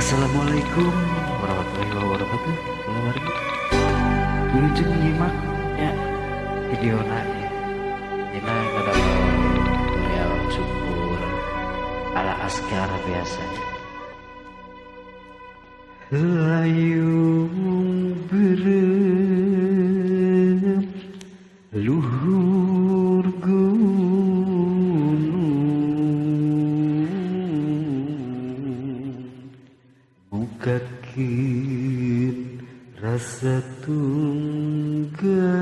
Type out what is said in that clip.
Assalamualaikum warahmatullahi wabarakatuh. Mari kunjung nyimak ya video nanya. Ini ada tutorial syukur ala askar biasa. Layu berem luhur gunung bukakin rasa tunggal